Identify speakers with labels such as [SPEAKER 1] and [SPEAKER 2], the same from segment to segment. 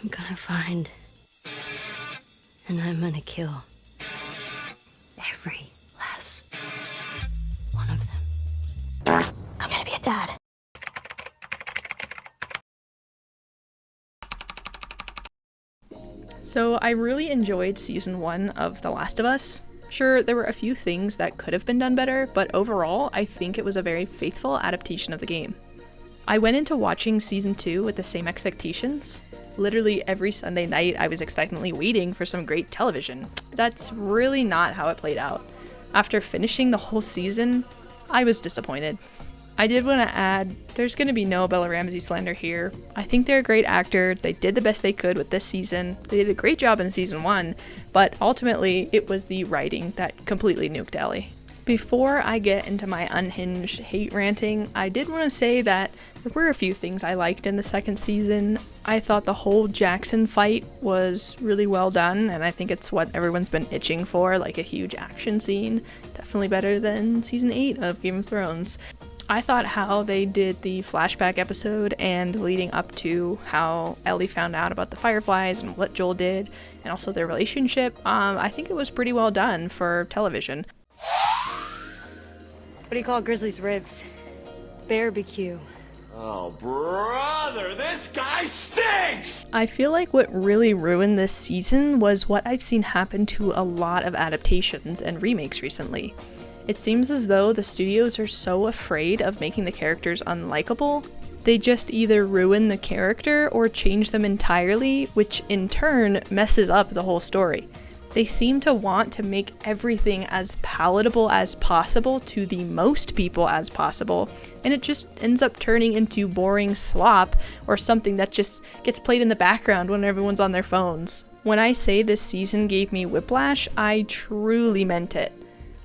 [SPEAKER 1] I'm gonna find, and I'm gonna kill every last one of them. I'm gonna be a dad.
[SPEAKER 2] So I really enjoyed season 1 of The Last of Us. Sure, there were a few things that could have been done better, but overall, I think it was a very faithful adaptation of the game. I went into watching season 2 with the same expectations. Literally every Sunday night, I was expectantly waiting for some great television. That's really not how it played out. After finishing the whole season, I was disappointed. I did want to add, there's going to be no Bella Ramsey slander here. I think they're a great actor. They did the best they could with this season. They did a great job in season 1, but ultimately it was the writing that completely nuked Ellie. Before I get into my unhinged hate ranting, I did want to say that there were a few things I liked in the second season. I thought the whole Jackson fight was really well done, and I think it's what everyone's been itching for, like a huge action scene. Definitely better than season 8 of Game of Thrones. I thought how they did the flashback episode and leading up to how Ellie found out about the Fireflies and what Joel did, and also their relationship, I think it was pretty well done for television.
[SPEAKER 1] What do you call Grizzly's ribs? Barbecue.
[SPEAKER 3] Oh, brother, this guy stinks!
[SPEAKER 2] I feel like what really ruined this season was what I've seen happen to a lot of adaptations and remakes recently. It seems as though the studios are so afraid of making the characters unlikable, they just either ruin the character or change them entirely, which in turn messes up the whole story. They seem to want to make everything as palatable as possible to the most people as possible, and it just ends up turning into boring slop or something that just gets played in the background when everyone's on their phones. When I say this season gave me whiplash, I truly meant it.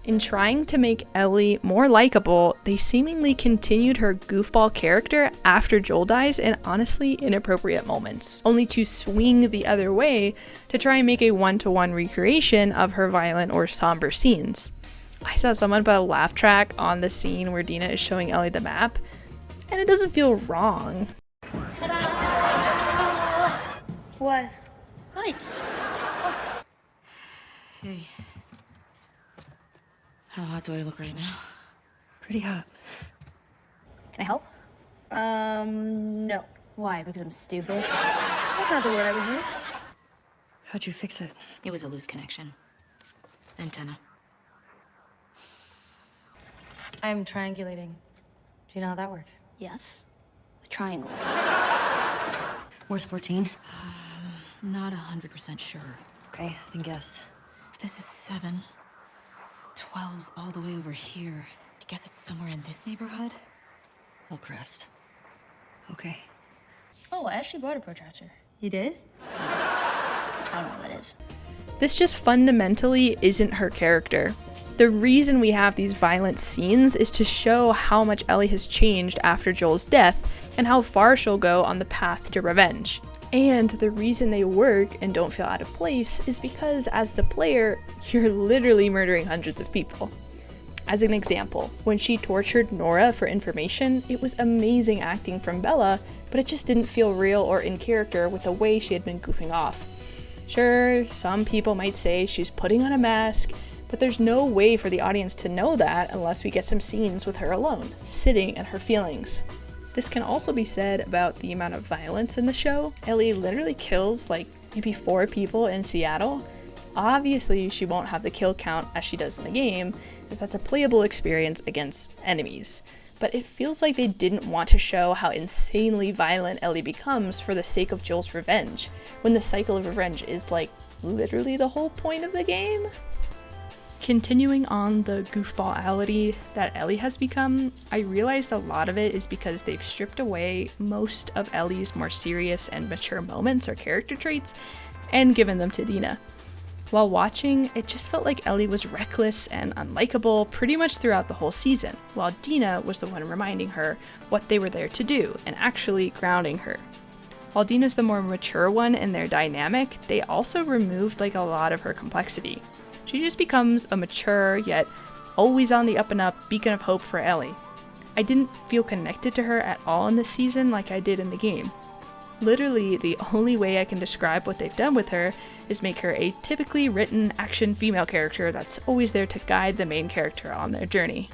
[SPEAKER 2] In trying to make Ellie more likable, they seemingly continued her goofball character after Joel dies in honestly inappropriate moments, only to swing the other way to try and make a one-to-one recreation of her violent or somber scenes. I saw someone put a laugh track on the scene where Dina is showing Ellie the map, and it doesn't feel wrong.
[SPEAKER 1] Ta-da! What? Lights. Hey. How hot do I look right now? Pretty hot.
[SPEAKER 4] Can I help? No. Why? Because I'm stupid?
[SPEAKER 1] That's not the word I would use.
[SPEAKER 5] How'd you fix it?
[SPEAKER 4] It was a loose connection. Antenna.
[SPEAKER 1] I'm triangulating. Do you know how that works?
[SPEAKER 4] Yes. With triangles.
[SPEAKER 5] Where's 14?
[SPEAKER 4] Not 100% sure.
[SPEAKER 5] Okay, then guess.
[SPEAKER 4] If this is 7, 12's all the way over here. I guess it's somewhere in this neighborhood.
[SPEAKER 5] Hillcrest. Okay.
[SPEAKER 4] Oh, I actually brought a protractor.
[SPEAKER 1] You did?
[SPEAKER 4] I don't know what that is.
[SPEAKER 2] This just fundamentally isn't her character. The reason we have these violent scenes is to show how much Ellie has changed after Joel's death and how far she'll go on the path to revenge. And the reason they work and don't feel out of place is because as the player, you're literally murdering hundreds of people. As an example, when she tortured Nora for information, it was amazing acting from Bella, but it just didn't feel real or in character with the way she had been goofing off. Sure, some people might say she's putting on a mask, but there's no way for the audience to know that unless we get some scenes with her alone, sitting in her feelings. This can also be said about the amount of violence in the show. Ellie literally kills like maybe 4 people in Seattle. Obviously, she won't have the kill count as she does in the game, as that's a playable experience against enemies. But it feels like they didn't want to show how insanely violent Ellie becomes for the sake of Joel's revenge, when the cycle of revenge is like literally the whole point of the game. Continuing on the goofballity that Ellie has become, I realized a lot of it is because they've stripped away most of Ellie's more serious and mature moments or character traits and given them to Dina. While watching, it just felt like Ellie was reckless and unlikable pretty much throughout the whole season, while Dina was the one reminding her what they were there to do and actually grounding her. While Dina's the more mature one in their dynamic, they also removed like a lot of her complexity. She just becomes a mature, yet always on the up and up beacon of hope for Ellie. I didn't feel connected to her at all in this season like I did in the game. Literally, the only way I can describe what they've done with her is make her a typically written action female character that's always there to guide the main character on their journey.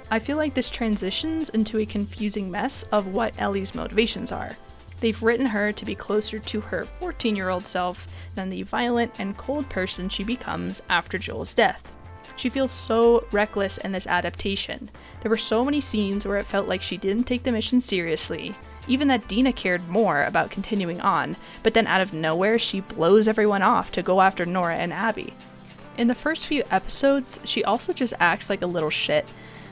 [SPEAKER 2] I feel like this transitions into a confusing mess of what Ellie's motivations are. They've written her to be closer to her 14-year-old self than the violent and cold person she becomes after Joel's death. She feels so reckless in this adaptation. There were so many scenes where it felt like she didn't take the mission seriously, even that Dina cared more about continuing on, but then out of nowhere she blows everyone off to go after Nora and Abby. In the first few episodes, she also just acts like a little shit.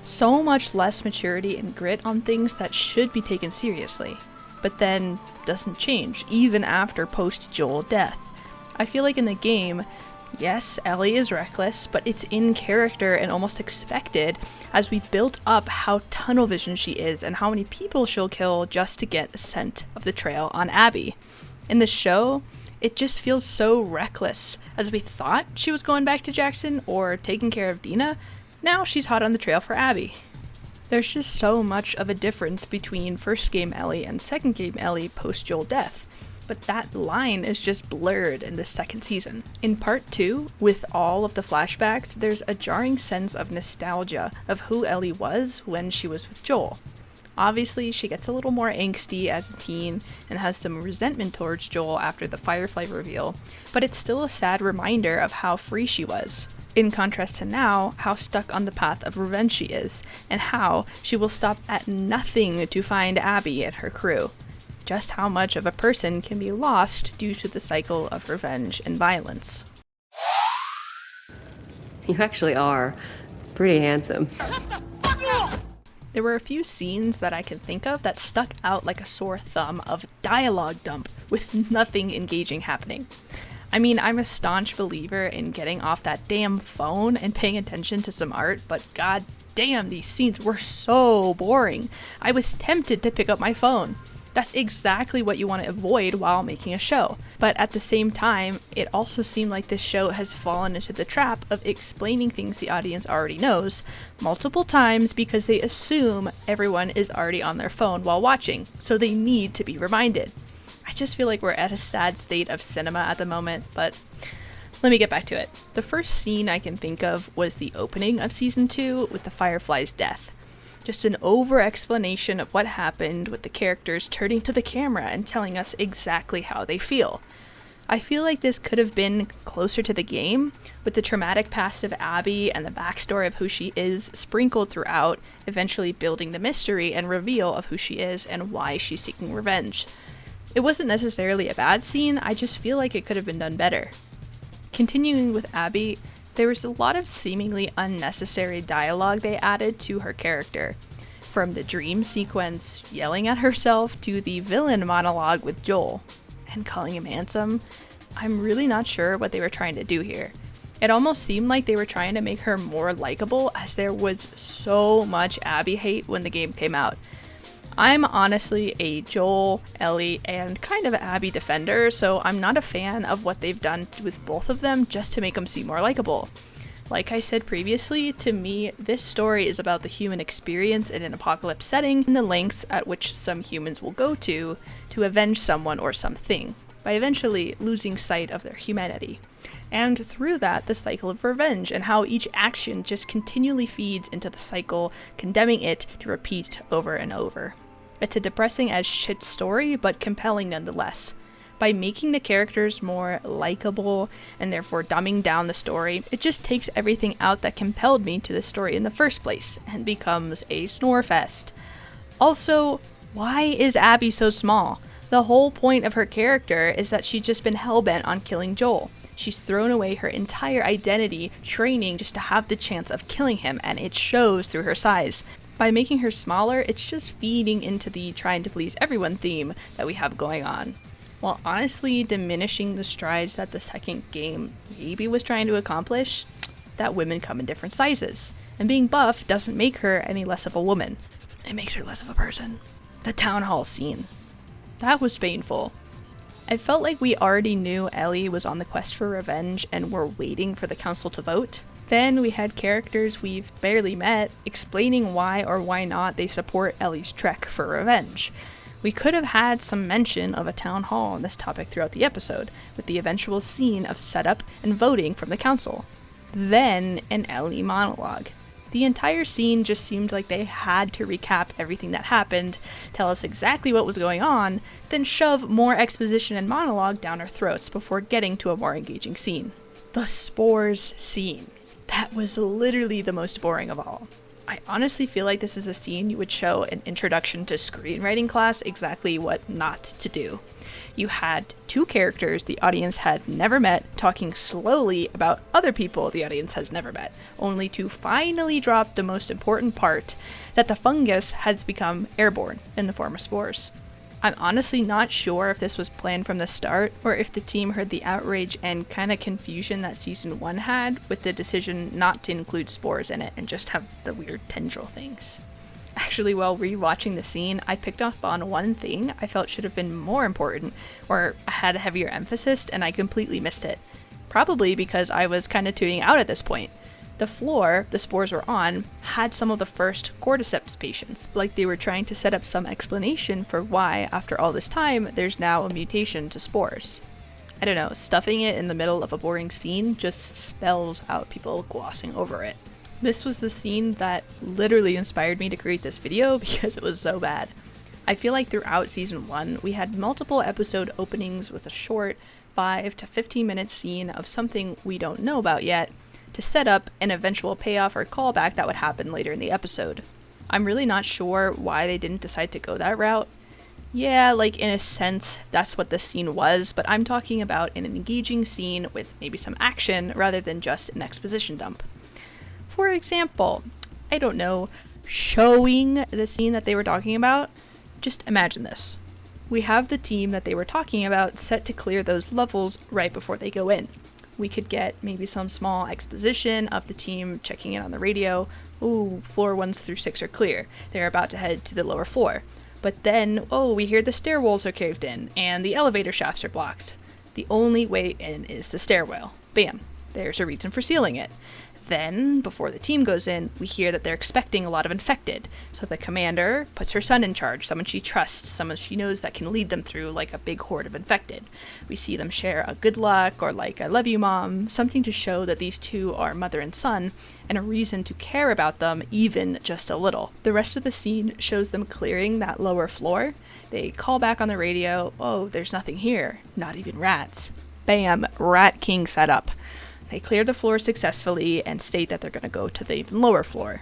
[SPEAKER 2] So much less maturity and grit on things that should be taken seriously, but then doesn't change, even after post-Joel death. I feel like in the game, yes, Ellie is reckless, but it's in character and almost expected as we've built up how tunnel vision she is and how many people she'll kill just to get a scent of the trail on Abby. In the show, it just feels so reckless. As we thought she was going back to Jackson or taking care of Dina, now she's hot on the trail for Abby. There's just so much of a difference between first game Ellie and second game Ellie post-Joel death. But that line is just blurred in this second season. In part 2, with all of the flashbacks, there's a jarring sense of nostalgia of who Ellie was when she was with Joel. Obviously, she gets a little more angsty as a teen and has some resentment towards Joel after the Firefly reveal, but it's still a sad reminder of how free she was. In contrast to now, how stuck on the path of revenge she is, and how she will stop at nothing to find Abby and her crew. Just how much of a person can be lost due to the cycle of revenge and violence.
[SPEAKER 6] You actually are pretty handsome.
[SPEAKER 2] There were a few scenes that I can think of that stuck out like a sore thumb of dialogue dump with nothing engaging happening. I mean, I'm a staunch believer in getting off that damn phone and paying attention to some art, but god damn, these scenes were so boring. I was tempted to pick up my phone. That's exactly what you want to avoid while making a show. But at the same time, it also seemed like this show has fallen into the trap of explaining things the audience already knows multiple times because they assume everyone is already on their phone while watching, so they need to be reminded. I just feel like we're at a sad state of cinema at the moment, but let me get back to it. The first scene I can think of was the opening of season 2 with the Firefly's death. Just an over-explanation of what happened with the characters turning to the camera and telling us exactly how they feel. I feel like this could have been closer to the game, with the traumatic past of Abby and the backstory of who she is sprinkled throughout, eventually building the mystery and reveal of who she is and why she's seeking revenge. It wasn't necessarily a bad scene, I just feel like it could have been done better. Continuing with Abby, there was a lot of seemingly unnecessary dialogue they added to her character. From the dream sequence, yelling at herself, to the villain monologue with Joel, and calling him handsome. I'm really not sure what they were trying to do here. It almost seemed like they were trying to make her more likable, as there was so much Abby hate when the game came out. I'm honestly a Joel, Ellie, and kind of Abby defender, so I'm not a fan of what they've done with both of them just to make them seem more likable. Like I said previously, to me, this story is about the human experience in an apocalypse setting and the lengths at which some humans will go to avenge someone or something, by eventually losing sight of their humanity. And through that, the cycle of revenge, and how each action just continually feeds into the cycle, condemning it to repeat over and over. It's a depressing as shit story, but compelling nonetheless. By making the characters more likable, and therefore dumbing down the story, it just takes everything out that compelled me to this story in the first place, and becomes a snore fest. Also, why is Abby so small? The whole point of her character is that she's just been hellbent on killing Joel. She's thrown away her entire identity, training just to have the chance of killing him, and it shows through her size. By making her smaller, it's just feeding into the trying to please everyone theme that we have going on, while honestly diminishing the strides that the second game maybe was trying to accomplish, that women come in different sizes, and being buff doesn't make her any less of a woman. It makes her less of a person. The town hall scene. That was painful. I felt like we already knew Ellie was on the quest for revenge and were waiting for the council to vote. Then we had characters we've barely met explaining why or why not they support Ellie's trek for revenge. We could have had some mention of a town hall on this topic throughout the episode, with the eventual scene of setup and voting from the council. Then an Ellie monologue. The entire scene just seemed like they had to recap everything that happened, tell us exactly what was going on, then shove more exposition and monologue down our throats before getting to a more engaging scene. The spores scene. That was literally the most boring of all. I honestly feel like this is a scene you would show an introduction to screenwriting class exactly what not to do. You had two characters the audience had never met talking slowly about other people the audience has never met, only to finally drop the most important part, that the fungus has become airborne in the form of spores. I'm honestly not sure if this was planned from the start, or if the team heard the outrage and kind of confusion that season 1 had with the decision not to include spores in it and just have the weird tendril things. Actually, while rewatching the scene, I picked up on one thing I felt should have been more important, or had a heavier emphasis, and I completely missed it. Probably because I was kind of tuning out at this point. The floor the spores were on had some of the first cordyceps patients, like they were trying to set up some explanation for why, after all this time, there's now a mutation to spores. I don't know, stuffing it in the middle of a boring scene just spells out people glossing over it. This was the scene that literally inspired me to create this video because it was so bad. I feel like throughout season 1, we had multiple episode openings with a short 5 to 15 minute scene of something we don't know about yet, to set up an eventual payoff or callback that would happen later in the episode. I'm really not sure why they didn't decide to go that route. Yeah, like in a sense, that's what this scene was, but I'm talking about an engaging scene with maybe some action rather than just an exposition dump. For example, I don't know, showing the scene that they were talking about. Just imagine this. We have the team that they were talking about set to clear those levels right before they go in. We could get maybe some small exposition of the team checking in on the radio. Ooh, floor 1 through 6 are clear. They're about to head to the lower floor. But then, we hear the stairwells are caved in and the elevator shafts are blocked. The only way in is the stairwell. Bam. There's a reason for sealing it. Then, before the team goes in, we hear that they're expecting a lot of infected. So the commander puts her son in charge, someone she trusts, someone she knows that can lead them through like a big horde of infected. We see them share a good luck or like I love you mom, something to show that these two are mother and son, and a reason to care about them even just a little. The rest of the scene shows them clearing that lower floor. They call back on the radio, there's nothing here, not even rats. Bam, Rat King setup. They clear the floor successfully and state that they're going to go to the even lower floor.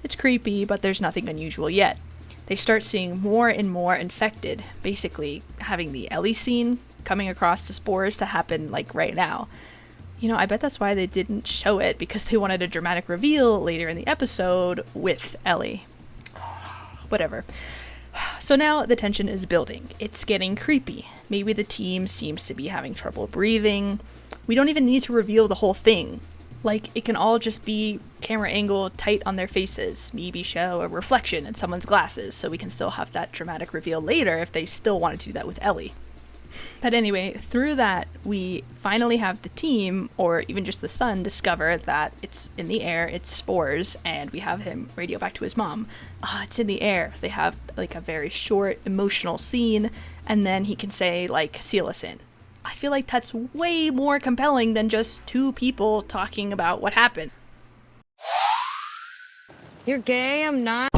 [SPEAKER 2] It's creepy, but there's nothing unusual yet. They start seeing more and more infected, basically having the Ellie scene coming across the spores to happen like right now. I bet that's why they didn't show it, because they wanted a dramatic reveal later in the episode with Ellie. Whatever. So now the tension is building. It's getting creepy. Maybe the team seems to be having trouble breathing. We don't even need to reveal the whole thing. Like, it can all just be camera angle tight on their faces, maybe show a reflection in someone's glasses, so we can still have that dramatic reveal later if they still want to do that with Ellie. But anyway, through that, we finally have the team, or even just the son, discover that it's in the air, it's spores, and we have him radio back to his mom. It's in the air. They have like a very short, emotional scene, and then he can say, like, seal us in. I feel like that's way more compelling than just two people talking about what happened.
[SPEAKER 6] You're gay, I'm not.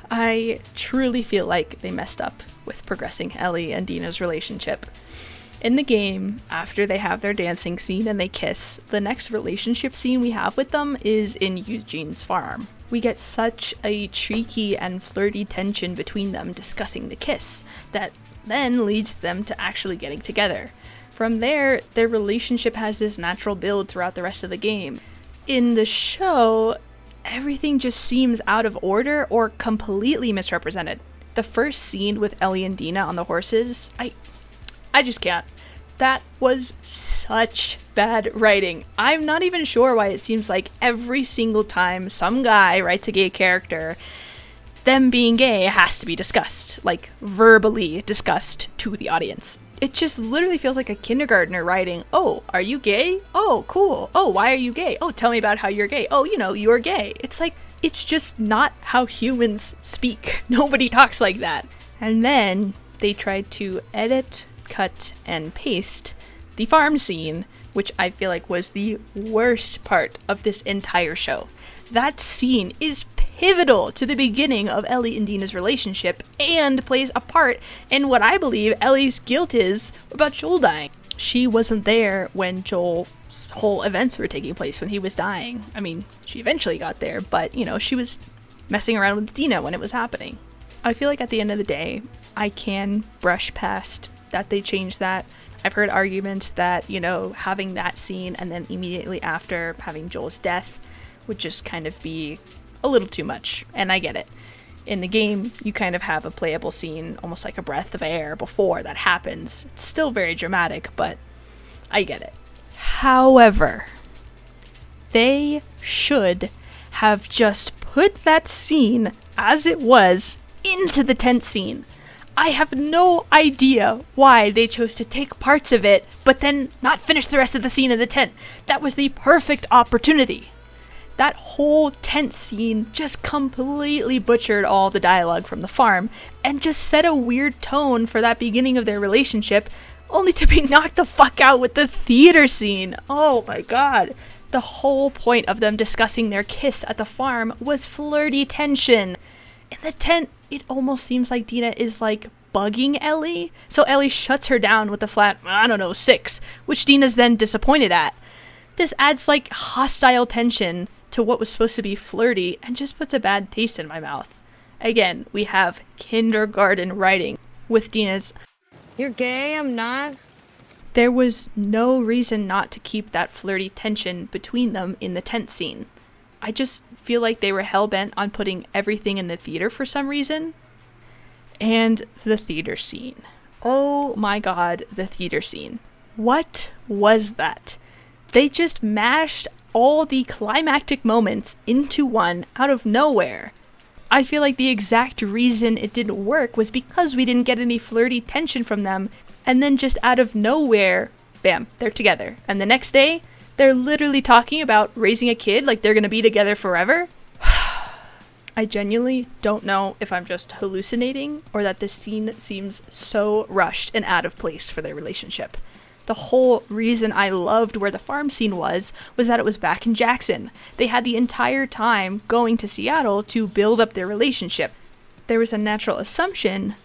[SPEAKER 2] I truly feel like they messed up with progressing Ellie and Dina's relationship. In the game, after they have their dancing scene and they kiss, the next relationship scene we have with them is in Eugene's farm. We get such a cheeky and flirty tension between them discussing the kiss that then leads them to actually getting together. From there, their relationship has this natural build throughout the rest of the game. In the show, everything just seems out of order or completely misrepresented. The first scene with Ellie and Dina on the horses, I just can't. That was such bad writing. I'm not even sure why it seems like every single time some guy writes a gay character, them being gay has to be discussed, like verbally discussed to the audience. It just literally feels like a kindergartner writing, oh, are you gay? Oh, cool. Oh, why are you gay? Oh, tell me about how you're gay. Oh, you're gay. It's like, it's just not how humans speak. Nobody talks like that. And then they tried to edit, cut, and paste the farm scene, which I feel like was the worst part of this entire show. That scene is pivotal to the beginning of Ellie and Dina's relationship and plays a part in what I believe Ellie's guilt is about Joel dying. She wasn't there when Joel's whole events were taking place, when he was dying. I mean, she eventually got there, but, she was messing around with Dina when it was happening. I feel like at the end of the day, I can brush past that they changed that. I've heard arguments that, having that scene and then immediately after having Joel's death would just kind of be a little too much, and I get it. In the game, you kind of have a playable scene, almost like a breath of air before that happens. It's still very dramatic, but I get it. However, they should have just put that scene as it was into the tent scene. I have no idea why they chose to take parts of it, but then not finish the rest of the scene in the tent. That was the perfect opportunity. That whole tent scene just completely butchered all the dialogue from the farm and just set a weird tone for that beginning of their relationship, only to be knocked the fuck out with the theater scene. Oh my god. The whole point of them discussing their kiss at the farm was flirty tension. In the tent, it almost seems like Dina is like bugging Ellie, so Ellie shuts her down with a flat, 6, which Dina's then disappointed at. This adds like hostile tension to what was supposed to be flirty and just puts a bad taste in my mouth. Again, we have kindergarten writing with Dina's,
[SPEAKER 6] You're gay, I'm not.
[SPEAKER 2] There was no reason not to keep that flirty tension between them in the tent scene. I just feel like they were hell-bent on putting everything in the theater for some reason. And the theater scene. Oh my god, the theater scene. What was that? They just mashed all the climactic moments into one out of nowhere. I feel like the exact reason it didn't work was because we didn't get any flirty tension from them, and then just out of nowhere, bam, they're together. And the next day, they're literally talking about raising a kid like they're gonna be together forever. I genuinely don't know if I'm just hallucinating or that this scene seems so rushed and out of place for their relationship. The whole reason I loved where the farm scene was that it was back in Jackson. They had the entire time going to Seattle to build up their relationship. There was a natural assumption,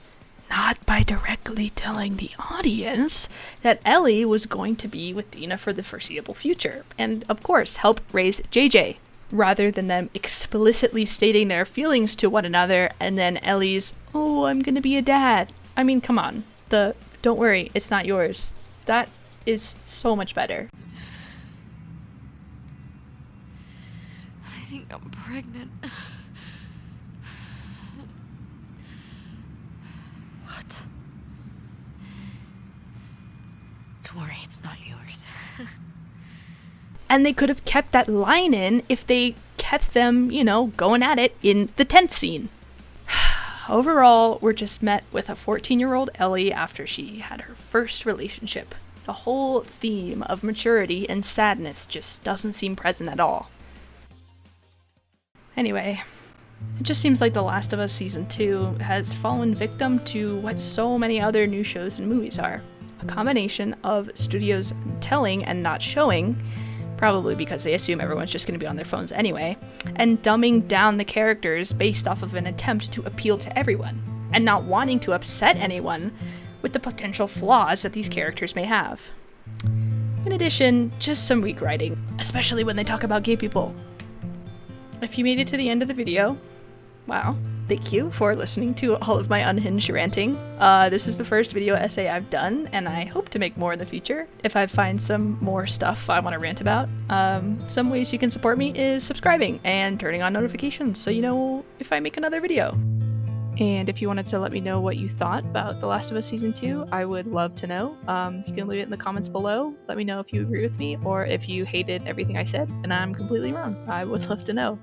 [SPEAKER 2] not by directly telling the audience, that Ellie was going to be with Dina for the foreseeable future, and of course help raise JJ, rather than them explicitly stating their feelings to one another and then Ellie's, oh, I'm gonna be a dad. I mean, come on. Don't worry, it's not yours. That is so much better.
[SPEAKER 4] I think I'm pregnant.
[SPEAKER 5] What?
[SPEAKER 4] Don't worry, it's not yours.
[SPEAKER 2] And they could have kept that line in if they kept them, going at it in the tent scene. Overall, we're just met with a 14-year-old Ellie after she had her first relationship. The whole theme of maturity and sadness just doesn't seem present at all. Anyway, it just seems like The Last of Us Season 2 has fallen victim to what so many other new shows and movies are. A combination of studios telling and not showing, probably because they assume everyone's just going to be on their phones anyway, and dumbing down the characters based off of an attempt to appeal to everyone, and not wanting to upset anyone with the potential flaws that these characters may have. In addition, just some weak writing, especially when they talk about gay people. If you made it to the end of the video, wow, thank you for listening to all of my unhinged ranting. This is the first video essay I've done, and I hope to make more in the future if I find some more stuff I want to rant about. Some ways you can support me is subscribing and turning on notifications so you know if I make another video. And if you wanted to let me know what you thought about The Last of Us Season 2, I would love to know. You can leave it in the comments below. Let me know if you agree with me or if you hated everything I said and I'm completely wrong. I would love to know.